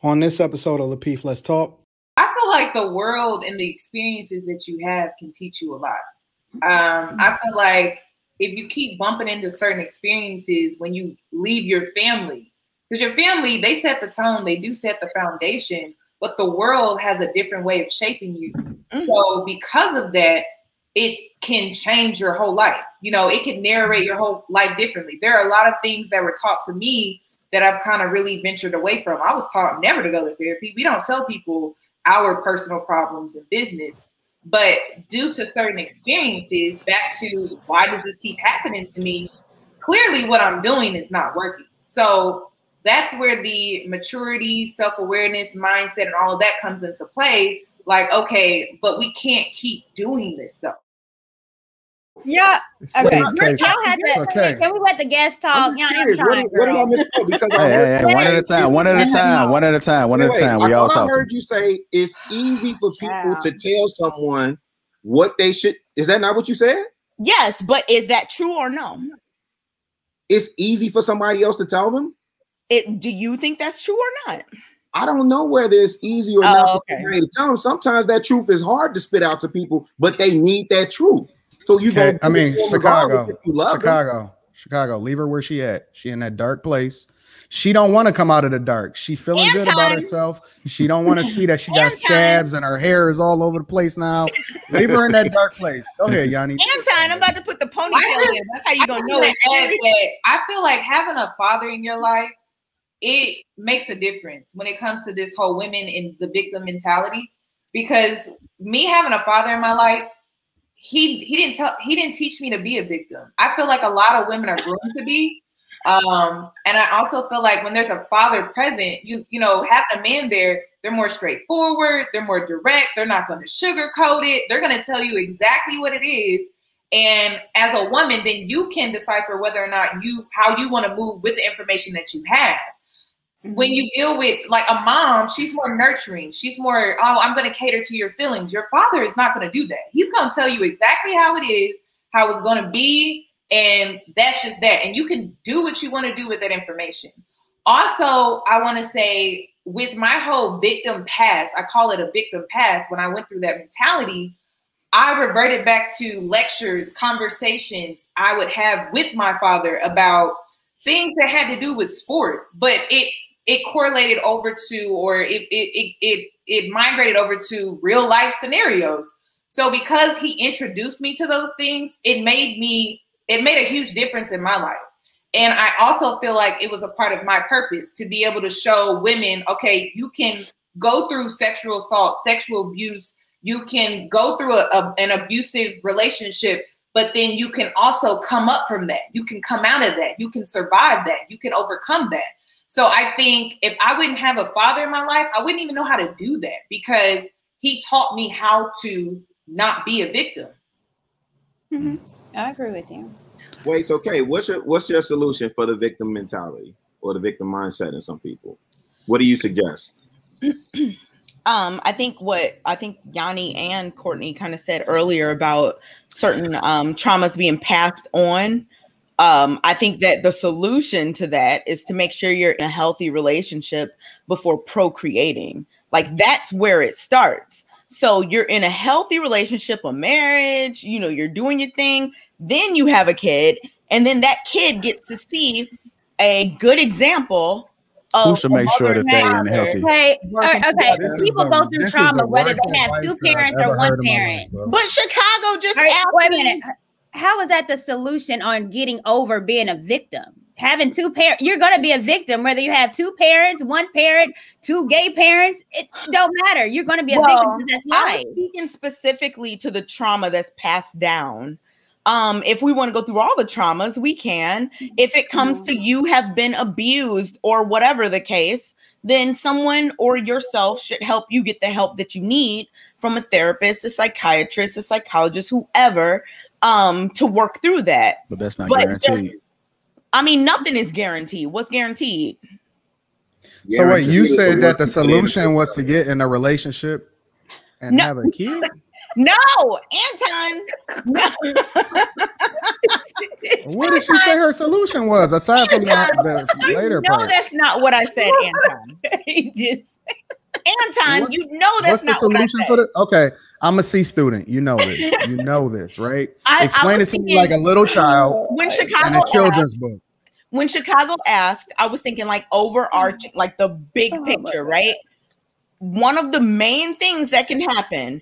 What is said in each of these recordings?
On this episode of Lapeef, Let's Talk. I feel like the world and the experiences that you have can teach you a lot. I feel like if you keep bumping into certain experiences when you leave your family, because your family, they set the tone, they do set the foundation, but the world has a different way of shaping you. So because of that, it can change your whole life. You know, it can narrate your whole life differently. There are a lot of things that were taught to me that I've kind of really ventured away from. I was taught never to go to therapy. We don't tell people our personal problems in business, but due to certain experiences, back to why does this keep happening to me? Clearly what I'm doing is not working. So that's where the maturity, self-awareness, mindset, and all of that comes into play. Like, okay, but we can't keep doing this though. Yeah. Okay. Can we let the guests talk? What did I miss? Because hey, one at a time. We all talk. I heard you say it's easy for people to tell someone what they should. Is that not what you said? Yes, but is that true or no? It's easy for somebody else to tell them. Do you think that's true or not? I don't know whether it's easy or not for somebody to tell them. Sometimes that truth is hard to spit out to people, but they need that truth. So you go. I mean, Chicago. Leave her where she at. She in that dark place. She don't want to come out of the dark. She feeling good about herself. She don't want to see that she got scabs and her hair is all over the place now. Leave her in that dark place. Go ahead, Yanni. Anton, I'm about to put the ponytail in. That's how you gonna know it. I feel like having a father in your life, it makes a difference when it comes to this whole women in the victim mentality. Because me having a father in my life, he didn't teach me to be a victim. I feel like a lot of women are groomed to be. And I also feel like when there's a father present, you know, having a man there, they're more straightforward, they're more direct, they're not going to sugarcoat it, they're going to tell you exactly what it is. And as a woman, then you can decipher whether or not how you want to move with the information that you have. When you deal with like a mom, she's more nurturing. She's more, oh, I'm going to cater to your feelings. Your father is not going to do that. He's going to tell you exactly how it is, how it's going to be. And that's just that. And you can do what you want to do with that information. Also, I want to say with my whole victim past, I call it a victim past. When I went through that mentality, I reverted back to lectures, conversations I would have with my father about things that had to do with sports, but it correlated over to, or it migrated over to real life scenarios. So because he introduced me to those things, it made a huge difference in my life. And I also feel like it was a part of my purpose to be able to show women, okay, you can go through sexual assault, sexual abuse, you can go through an abusive relationship, but then you can also come up from that. You can come out of that. You can survive that. You can overcome that. So I think if I wouldn't have a father in my life, I wouldn't even know how to do that because he taught me how to not be a victim. Mm-hmm. I agree with you. Wait, so okay, what's your solution for the victim mentality or the victim mindset in some people? What do you suggest? I think Yanni and Courtney kind of said earlier about certain traumas being passed on. I think that the solution to that is to make sure you're in a healthy relationship before procreating. Like that's where it starts. So you're in a healthy relationship, a marriage, you know, you're doing your thing, then you have a kid, and then that kid gets to see a good example of who should make sure that they're in healthy. Okay. People go through trauma, whether they have two parents or one parent. But Chicago just asked wait a minute. How is that the solution on getting over being a victim? Having two parents, you're going to be a victim, whether you have two parents, one parent, two gay parents, it don't matter. You're going to be a victim because that's life. I'm speaking specifically to the trauma that's passed down. If we want to go through all the traumas, we can. If it comes to you have been abused or whatever the case, then someone or yourself should help you get the help that you need from a therapist, a psychiatrist, a psychologist, whoever, to work through that. But that's not guaranteed. Nothing is guaranteed. What's guaranteed? So wait, you said that the solution was to get in a relationship and have a kid? No, Anton. No. What did she say her solution was aside from the later No, part? that's not what I said, Anton. He just Anton, What's- you know that's What's the not what I solution said. for the? Okay, I'm a C student. You know this. You know this, right? I Explain was it to me thinking- like a little child When in Chicago a children's book. when Chicago asked, I was thinking like overarching, like the big picture, right? One of the main things that can happen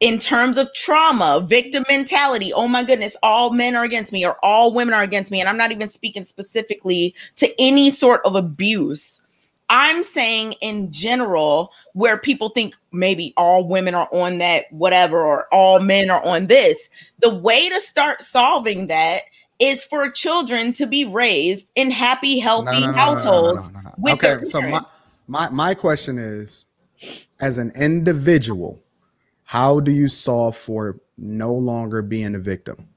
in terms of trauma, victim mentality, oh my goodness, all men are against me or all women are against me. And I'm not even speaking specifically to any sort of abuse. I'm saying in general, where people think maybe all women are on that, whatever, or all men are on this. The way to start solving that is for children to be raised in happy, healthy households. With Okay, their so parents. my question is, as an individual, how do you solve for no longer being a victim?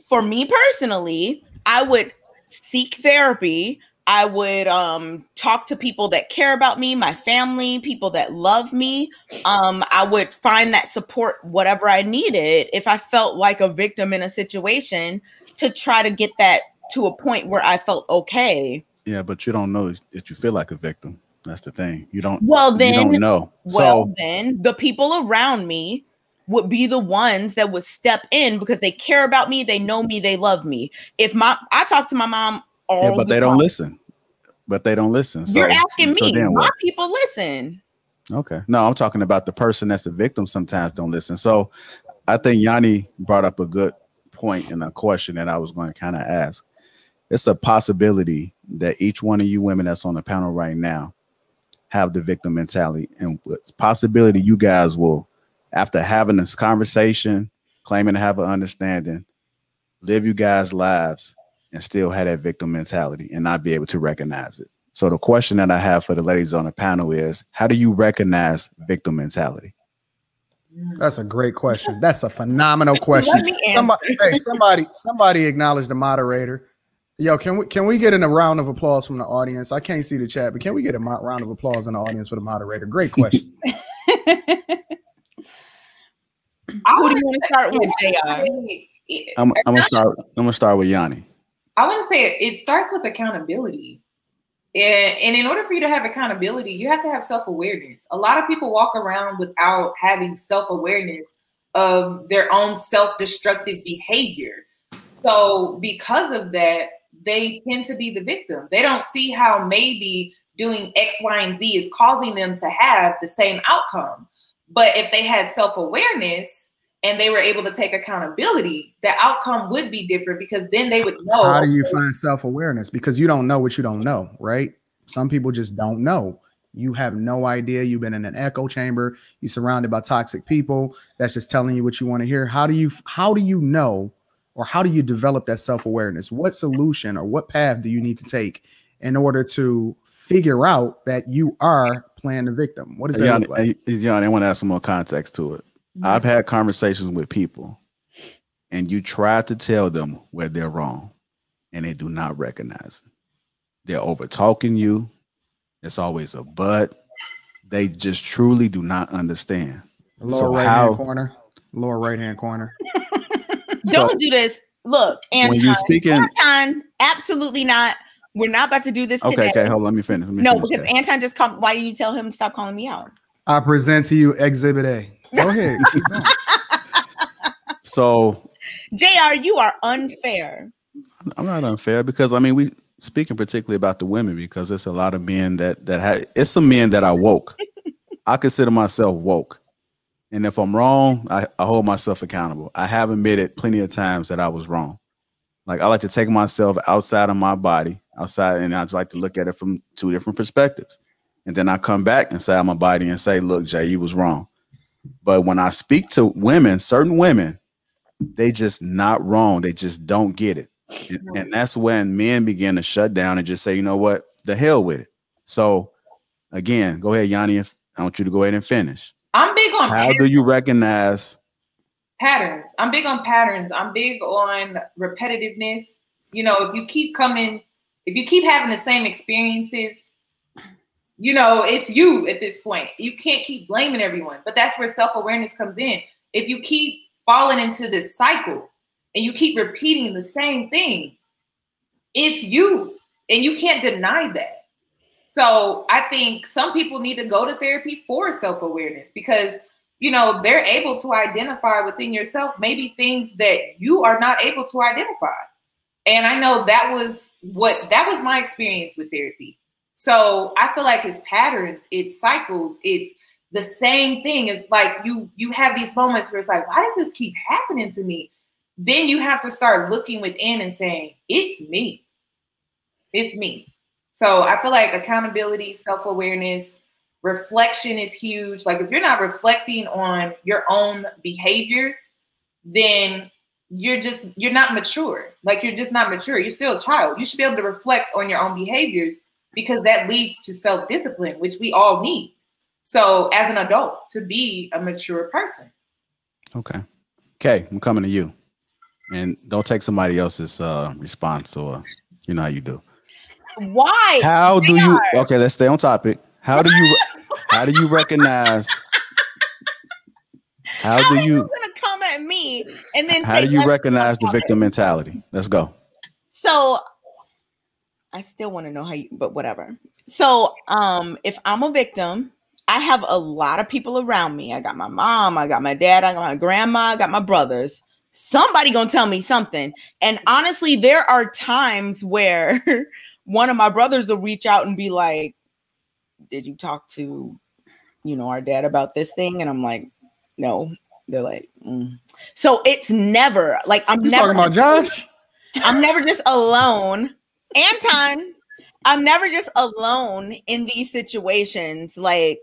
For me personally, I would seek therapy. I would talk to people that care about me, my family, people that love me. I would find that support, whatever I needed, if I felt like a victim in a situation, to try to get that to a point where I felt okay. Yeah, but you don't know that you feel like a victim. That's the thing. You don't. Well, then, you don't know. Well, then the people around me would be the ones that would step in because they care about me, they know me, they love me. I talk to my mom all but the they time. don't listen. But they don't listen. So, You're asking me. Then My what? people listen. Okay. No, I'm talking about the person that's a victim sometimes don't listen. So I think Yanni brought up a good point in a question that I was going to kind of ask. It's a possibility that each one of you women that's on the panel right now have the victim mentality. And it's possibility you guys will, after having this conversation, claiming to have an understanding, live you guys' lives and still have that victim mentality and not be able to recognize it. So the question that I have for the ladies on the panel is, how do you recognize victim mentality? That's a great question. That's a phenomenal question. Somebody acknowledge the moderator. Yo, can we get a round of applause from the audience? I can't see the chat, but can we get a round of applause in the audience for the moderator? Great question. Who do you want to start with, JR? I'm gonna start with Yanni. I want to say it starts with accountability. And in order for you to have accountability, you have to have self-awareness. A lot of people walk around without having self-awareness of their own self-destructive behavior. So because of that, they tend to be the victim. They don't see how maybe doing X, Y, and Z is causing them to have the same outcome. But if they had self-awareness and they were able to take accountability, the outcome would be different because then they would know. How do you find self-awareness? Because you don't know what you don't know, right? Some people just don't know. You have no idea. You've been in an echo chamber. You're surrounded by toxic people that's just telling you what you want to hear. How do you know, or how do you develop that self-awareness? What solution or what path do you need to take in order to figure out that you are playing the victim? What does that look like? Yanni, I want to add some more context to it. I've had conversations with people and you try to tell them where they're wrong and they do not recognize it. They're over talking you. It's always a but. They just truly do not understand. Lower right-hand corner. Lower right-hand corner. Don't do this. Look, Anton, when you're speaking, Anton, absolutely not. We're not about to do this today. Okay, hold on. Let me finish. Because Anton just called. Why did you tell him to stop calling me out? I present to you Exhibit A. Go ahead. So, JR, you are unfair. I'm not unfair because we speaking particularly about the women because it's a lot of men that have. It's some men that are woke. I consider myself woke, and if I'm wrong, I hold myself accountable. I have admitted plenty of times that I was wrong. Like I like to take myself outside of my body, and I just like to look at it from two different perspectives. And then I come back inside my body and say, look, Jay, you was wrong. But when I speak to women, certain women, they just not wrong. They just don't get it. And that's when men begin to shut down and just say, you know what, the hell with it. So again, go ahead, Yanni. I want you to go ahead and finish. I'm big on how do you recognize patterns? I'm big on patterns. I'm big on repetitiveness. If you keep having the same experiences, You know, it's you at this point. You can't keep blaming everyone, but that's where self-awareness comes in. If you keep falling into this cycle and you keep repeating the same thing, it's you, and you can't deny that. So I think some people need to go to therapy for self-awareness because, you know, they're able to identify within yourself maybe things that you are not able to identify. And I know that was my experience with therapy. So I feel like it's patterns, it's cycles, it's the same thing. It's like you have these moments where it's like, why does this keep happening to me? Then you have to start looking within and saying, it's me. It's me. So I feel like accountability, self-awareness, reflection is huge. Like if you're not reflecting on your own behaviors, then you're not mature. Like you're just not mature. You're still a child. You should be able to reflect on your own behaviors because that leads to self-discipline, which we all need. So as an adult, to be a mature person. Okay. Okay, I'm coming to you. And don't take somebody else's response, or you know how you do. Why? How do you? Okay, let's stay on topic. How do you recognize? How are you gonna come at me and then? How do you recognize the victim mentality? Let's go. So, I still want to know how you, but whatever. So, if I'm a victim, I have a lot of people around me. I got my mom, I got my dad, I got my grandma, I got my brothers. Somebody gonna tell me something. And honestly, there are times where one of my brothers will reach out and be like, did you talk to, you know, our dad about this thing? And I'm like, no. They're like, So it's never like I'm never talking about Josh. I'm never just alone. Anton, I'm never just alone in these situations, like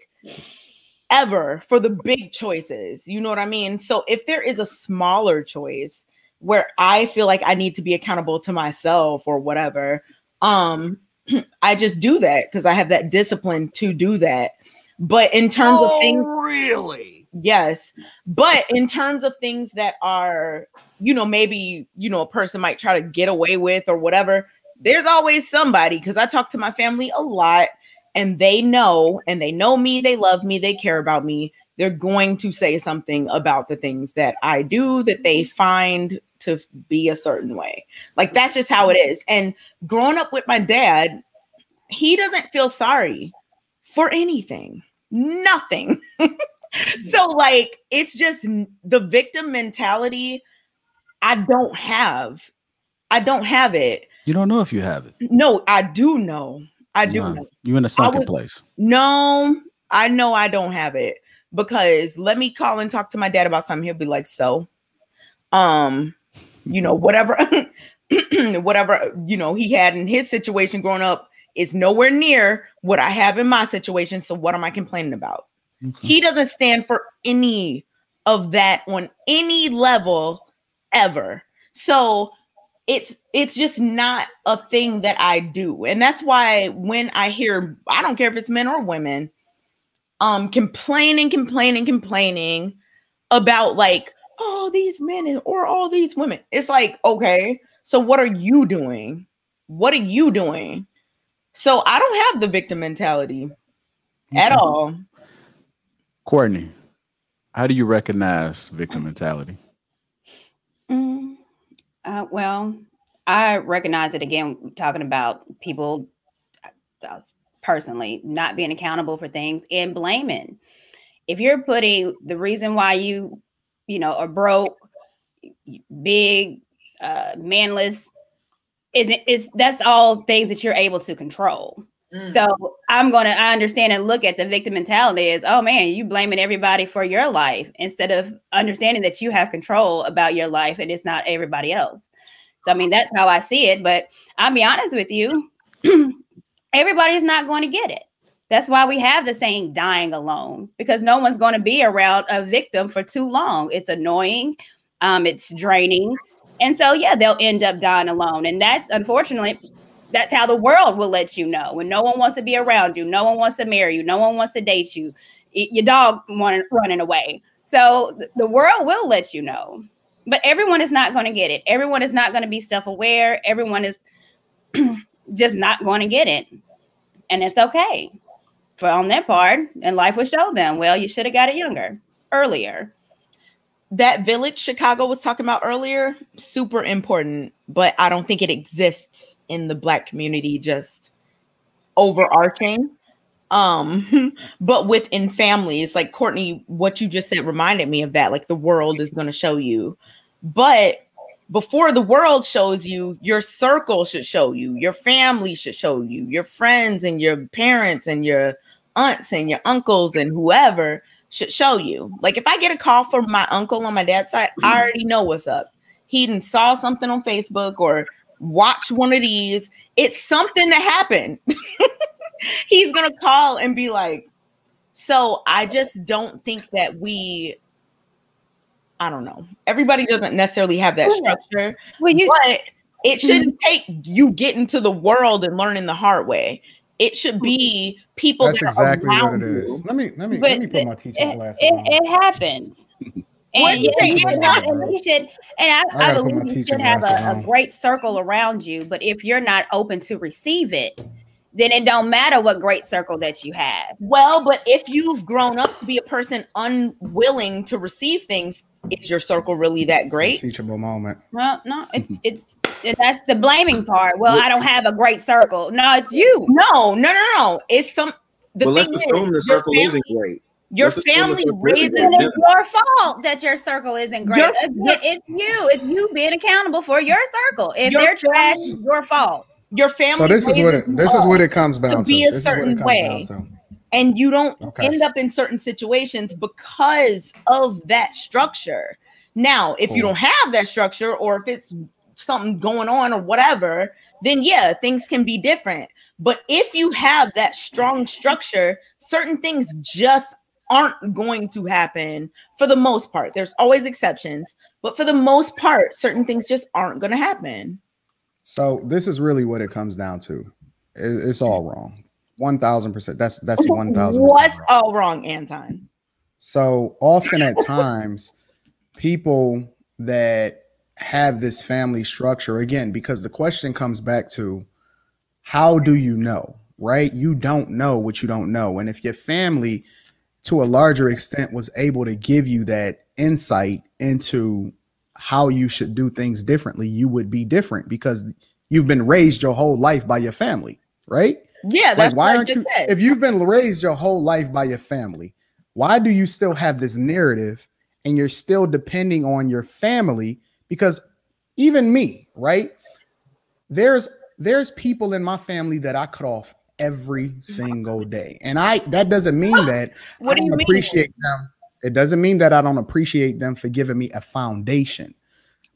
ever, for the big choices. You know what I mean? So if there is a smaller choice where I feel like I need to be accountable to myself or whatever, I just do that because I have that discipline to do that. But in terms of things, really? Yes. But in terms of things that are, you know, maybe, you know, a person might try to get away with or whatever, there's always somebody, because I talk to my family a lot and they know me, they love me, they care about me. They're going to say something about the things that I do that they find to be a certain way. Like, that's just how it is. And growing up with my dad, he doesn't feel sorry for anything, nothing. So like, it's just the victim mentality. I don't have it. You don't know if you have it. No, I do know. I do know. You're in a sunken place. No, I know I don't have it, because let me call and talk to my dad about something. He'll be like, so, you know, whatever, whatever, you know, he had in his situation growing up is nowhere near what I have in my situation. So what am I complaining about? Okay. He doesn't stand for any of that on any level ever. So it's just not a thing that I do. And that's why when I hear, I don't care if it's men or women, complaining about like, oh, these men or all these women. It's like, okay, so what are you doing? What are you doing? So I don't have the victim mentality at all. Courtney, how do you recognize victim mentality? Well, I recognize it again, talking about people personally not being accountable for things and blaming. If you're putting the reason why you know, are broke, big, manless, that's all things that you're able to control. So I understand and look at the victim mentality as, oh man, you blaming everybody for your life instead of understanding that you have control about your life and it's not everybody else. So, I mean, that's how I see it. But I'll be honest with you, everybody's not going to get it. That's why we have the saying dying alone, because no one's going to be around a victim for too long. It's annoying. It's draining. And so, yeah, they'll end up dying alone. And that's, unfortunately, that's how the world will let you know. When no one wants to be around you, no one wants to marry you, no one wants to date you, your dog running away. So the world will let you know. But everyone is not going to get it. Everyone is not going to be self-aware. Everyone is just not going to get it. And it's okay. for on their part, and life will show them, well, you should have got it earlier. That village Chicago was talking about earlier, super important, but I don't think it exists in the Black community, just overarching. But within families, like Courtney, what you just said reminded me of that. Like the world is going to show you, but before the world shows you, your circle should show you, your family should show you, your friends and your parents and your aunts and your uncles and whoever should show you. Like if I get a call from my uncle on my dad's side, I already know what's up. He done saw something on Facebook or watched one of these. It's something that happened. He's going to call and be like, so I just don't think that I don't know. Everybody doesn't necessarily have that structure, but it shouldn't take you getting to the world and learning the hard way. It should be people. That's exactly what it is. Let me put my teaching glasses on. It happens. And I believe you should have a great circle around you. But if you're not open to receive it, then it don't matter what great circle that you have. Well, but if you've grown up to be a person unwilling to receive things, is your circle really that great? It's a teachable moment. Well, no, it's that's the blaming part. Well, I don't have a great circle. No, it's you. No. It's some. But let's assume the circle isn't great. Your family raises. It's your fault that your circle isn't great. It's you. It's you being accountable for your circle. If they're trash, it's your fault. Your family. So this is what it comes down to. Be a certain way, and you don't end up in certain situations because of that structure. Now, if you don't have that structure, or if it's something going on or whatever, then yeah, things can be different. But if you have that strong structure, certain things just aren't going to happen for the most part. There's always exceptions, but for the most part, certain things just aren't going to happen. So this is really what it comes down to. It's all wrong. 1,000%. That's 1,000%. What's all wrong, Anton? So often at times, people that have this family structure, again, because the question comes back to, how do you know, right? You don't know what you don't know. And if your family, to a larger extent, was able to give you that insight into how you should do things differently, you would be different because you've been raised your whole life by your family, right? Yeah, that's like, why aren't you? If you've been raised your whole life by your family, why do you still have this narrative and you're still depending on your family? Because even me, right? There's people in my family that I cut off every single day, and that doesn't mean that I don't appreciate them. It doesn't mean that I don't appreciate them for giving me a foundation.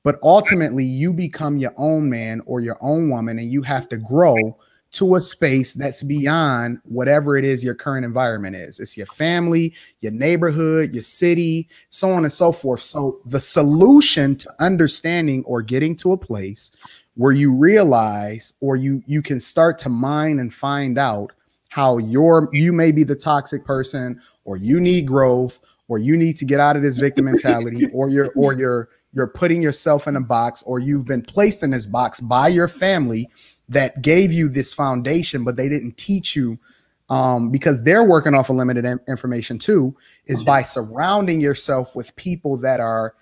But ultimately, you become your own man or your own woman, and you have to grow to a space that's beyond whatever it is your current environment is. It's your family, your neighborhood, your city, so on and so forth. So the solution to understanding or getting to a place where you realize, or you can start to mine and find out how you may be the toxic person, or you need growth, or you need to get out of this victim mentality, or you're putting yourself in a box, or you've been placed in this box by your family that gave you this foundation, but they didn't teach you because they're working off of limited information too, is by surrounding yourself with people that are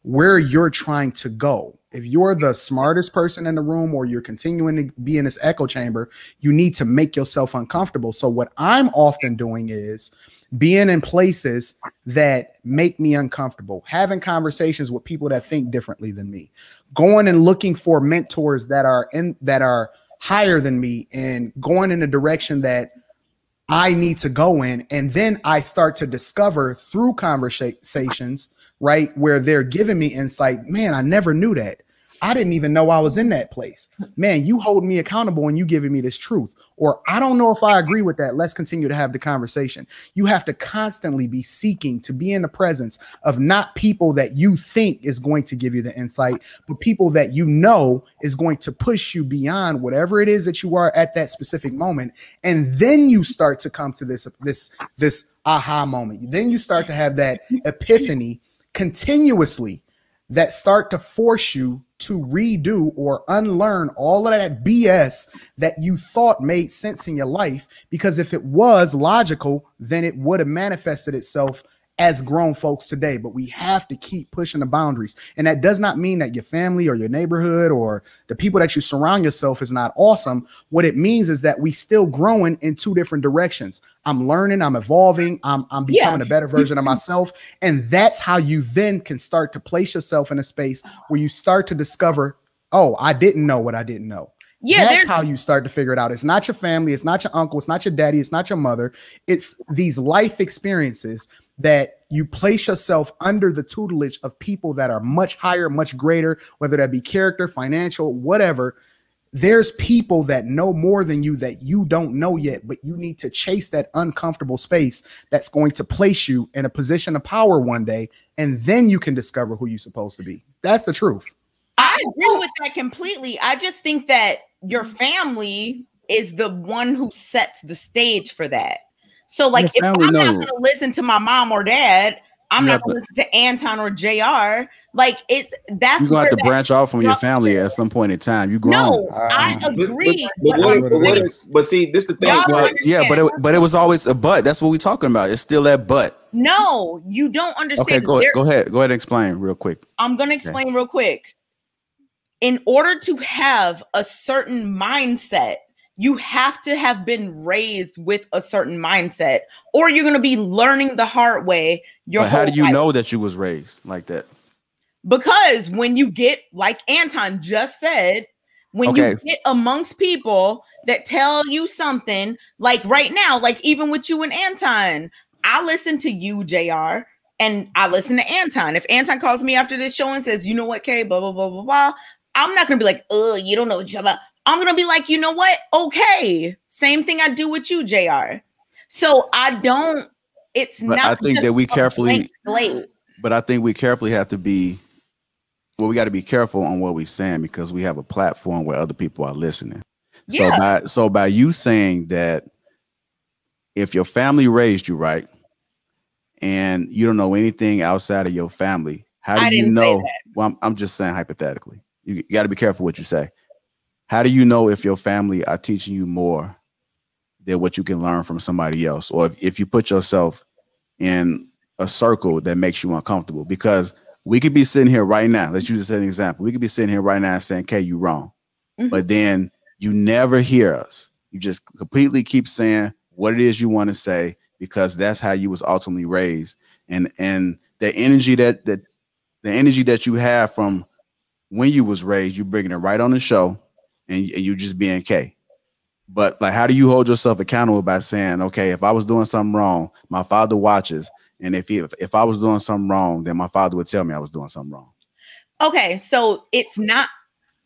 where you're trying to go. If you're the smartest person in the room, or you're continuing to be in this echo chamber, you need to make yourself uncomfortable. So what I'm often doing is being in places that make me uncomfortable, having conversations with people that think differently than me, going and looking for mentors that are higher than me, and going in a direction that I need to go in. And then I start to discover through conversations, right, where they're giving me insight. Man, I never knew that. I didn't even know I was in that place. Man, you hold me accountable and you giving me this truth. Or I don't know if I agree with that. Let's continue to have the conversation. You have to constantly be seeking to be in the presence of not people that you think is going to give you the insight, but people that you know is going to push you beyond whatever it is that you are at that specific moment. And then you start to come to this aha moment. Then you start to have that epiphany continuously that start to force you to redo or unlearn all of that BS that you thought made sense in your life, because if it was logical, then it would have manifested itself as grown folks today. But we have to keep pushing the boundaries. And that does not mean that your family or your neighborhood or the people that you surround yourself is not awesome. What it means is that we still growing in two different directions. I'm learning, I'm evolving, I'm becoming a better version of myself. And that's how you then can start to place yourself in a space where you start to discover, oh, I didn't know what I didn't know. Yeah, that's how you start to figure it out. It's not your family, it's not your uncle, it's not your daddy, it's not your mother. It's these life experiences that you place yourself under the tutelage of people that are much higher, much greater, whether that be character, financial, whatever. There's people that know more than you that you don't know yet, but you need to chase that uncomfortable space that's going to place you in a position of power one day, and then you can discover who you're supposed to be. That's the truth. I agree with that completely. I just think that your family is the one who sets the stage for that. So, like, if I'm not going to listen to my mom or dad, I'm not going to listen to Anton or JR. Like, that's you're going to have to branch off from your family at some point in time. You grow. No, I agree. But see, this the thing. But it was always a but. That's what we're talking about. It's still that but. No, you don't understand. Okay, go ahead. Go ahead and explain real quick. I'm going to explain real quick. In order to have a certain mindset, you have to have been raised with a certain mindset, or you're going to be learning the hard way. How do you know that you was raised like that? Because when you get, like Anton just said, when you get amongst people that tell you something, like right now, like even with you and Anton, I listen to you, JR, and I listen to Anton. If Anton calls me after this show and says, you know what, Kay, blah, blah, blah, blah, blah, I'm not going to be like, oh, you don't know what you're about. I'm going to be like, you know what? Okay. Same thing I do with you, JR. So I think that we carefully, but I think we carefully have to be, we got to be careful on what we're saying, because we have a platform where other people are listening. Yeah. So by you saying that if your family raised you right and you don't know anything outside of your family, how do you know? Well, I'm just saying hypothetically. You got to be careful what you say. How do you know if your family are teaching you more than what you can learn from somebody else? Or if you put yourself in a circle that makes you uncomfortable? Because we could be sitting here right now. Let's use this as an example. We could be sitting here right now saying, "Kay, you wrong." Mm-hmm. But then you never hear us. You just completely keep saying what it is you want to say, because that's how you was ultimately raised. And the energy that you have from when you was raised, you bringing it right on the show. And you just being K. But like, how do you hold yourself accountable by saying, okay, if I was doing something wrong, my father watches, and if I was doing something wrong, then my father would tell me I was doing something wrong. Okay, so it's not,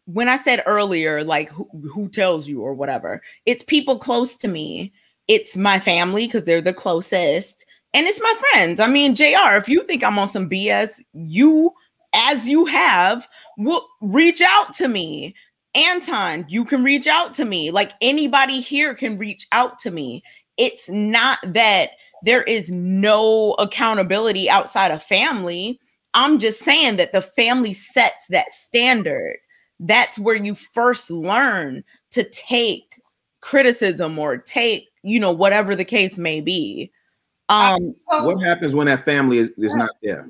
when I said earlier, like who tells you or whatever, it's people close to me. It's my family, because they're the closest, and it's my friends. I mean, JR, if you think I'm on some BS, you will reach out to me. Anton, you can reach out to me. Like, anybody here can reach out to me. It's not that there is no accountability outside of family. I'm just saying that the family sets that standard. That's where you first learn to take criticism or take, whatever the case may be. What happens when that family is not there?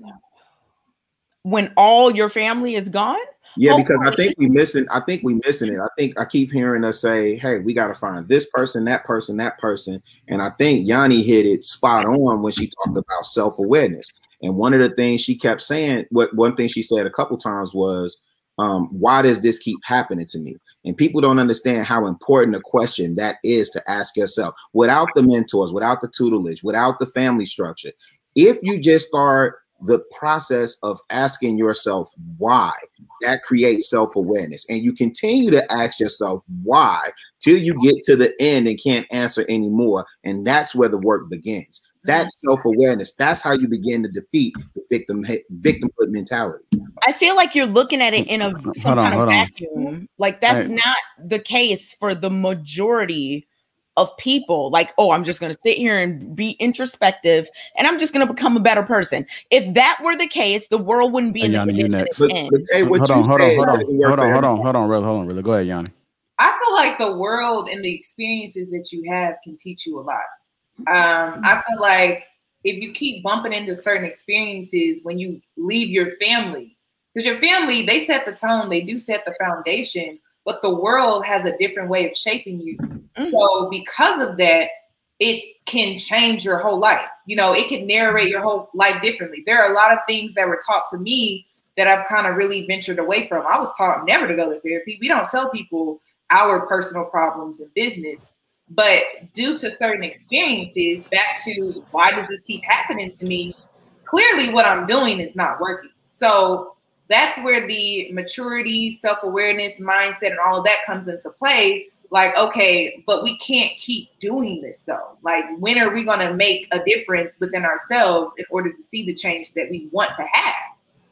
When all your family is gone? Yeah, because I think we missing it. I think I keep hearing us say, hey, we got to find this person, that person, that person. And I think Yanni hit it spot on when she talked about self-awareness. And one of the things she kept saying, one thing she said a couple times was, why does this keep happening to me? And people don't understand how important a question that is to ask yourself. Without the mentors, without the tutelage, without the family structure, if you just start the process of asking yourself why, that creates self-awareness, and you continue to ask yourself why till you get to the end and can't answer anymore, and that's where the work begins. That's self-awareness. That's how you begin to defeat the victimhood mentality. I feel like you're looking at it in some kind of vacuum. Like, that's not the case for the majority of people. Like, oh, I'm just going to sit here and be introspective and I'm just going to become a better person. If that were the case, the world wouldn't be in the Yanni, you next. But, hey, hold on, really. Go ahead, Yanni. I feel like the world and the experiences that you have can teach you a lot. I feel like if you keep bumping into certain experiences when you leave your family, because your family, they set the tone, they do set the foundation, but the world has a different way of shaping you. So because of that, it can change your whole life. You know, it can narrate your whole life differently. There are a lot of things that were taught to me that I've kind of really ventured away from. I was taught never to go to therapy. We don't tell people our personal problems in business, but due to certain experiences, back to why does this keep happening to me? Clearly what I'm doing is not working. So that's where the maturity, self-awareness, mindset, and all of that comes into play. Like, okay, but we can't keep doing this though. Like, when are we going to make a difference within ourselves in order to see the change that we want to have?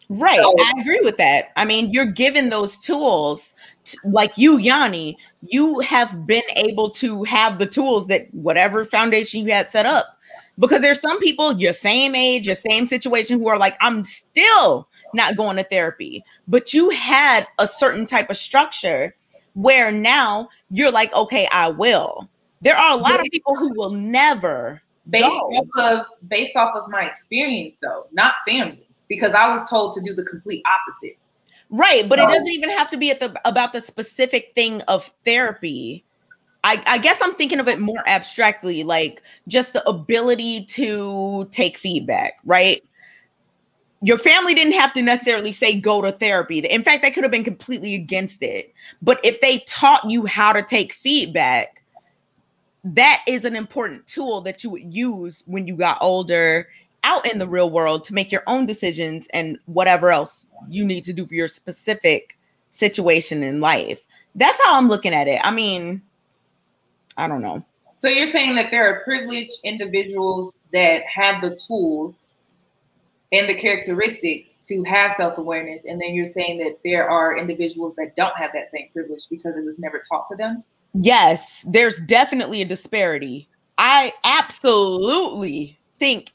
Right. So, I agree with that. I mean, you're given those tools, like you, Yanni, you have been able to have the tools that whatever foundation you had set up, because there's some people your same age, your same situation who are like, I'm still not going to therapy, but you had a certain type of structure where now you're like, okay, I will. There are a lot of people who will never based off of my experience though, not family. Because I was told to do the complete opposite. Right. But it doesn't even have to be about the specific thing of therapy. I guess I'm thinking of it more abstractly, like just the ability to take feedback, right? Your family didn't have to necessarily say go to therapy. In fact, they could have been completely against it. But if they taught you how to take feedback, that is an important tool that you would use when you got older, out in the real world, to make your own decisions and whatever else you need to do for your specific situation in life. That's how I'm looking at it. I mean, I don't know. So you're saying that there are privileged individuals that have the tools and the characteristics to have self-awareness, and then you're saying that there are individuals that don't have that same privilege because it was never taught to them? Yes, there's definitely a disparity. I absolutely think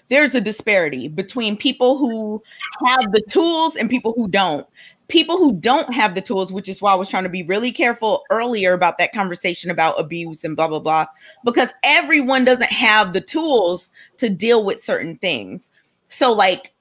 there's a disparity between people who have the tools and people who don't. People who don't have the tools, which is why I was trying to be really careful earlier about that conversation about abuse and blah, blah, blah, because everyone doesn't have the tools to deal with certain things. So like,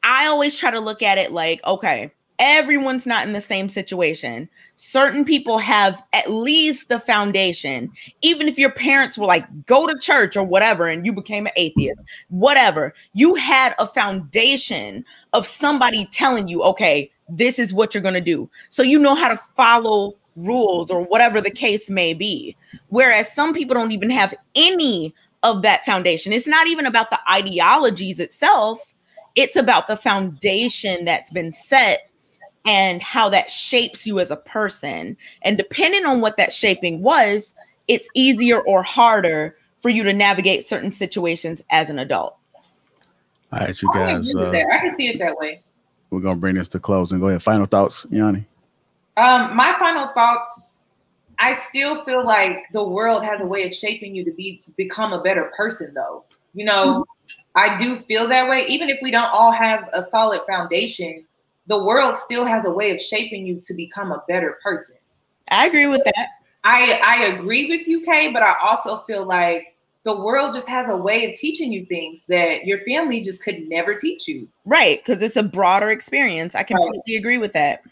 I always try to look at it like, okay, everyone's not in the same situation. Certain people have at least the foundation. Even if your parents were like, go to church or whatever, and you became an atheist, whatever, you had a foundation of somebody telling you, okay, this is what you're going to do. So you know how to follow rules or whatever the case may be. Whereas some people don't even have any of that foundation. It's not even about the ideologies itself. It's about the foundation that's been set and how that shapes you as a person. And depending on what that shaping was, it's easier or harder for you to navigate certain situations as an adult. All right, you guys. I can see it that way. We're going to bring this to closing. Go ahead. Final thoughts, Yanni. My final thoughts, I still feel like the world has a way of shaping you to become a better person, though. You know, I do feel that way. Even if we don't all have a solid foundation, the world still has a way of shaping you to become a better person. I agree with that. I agree with you, Kay, but I also feel like the world just has a way of teaching you things that your family just could never teach you. Right, because it's a broader experience. I completely agree with that.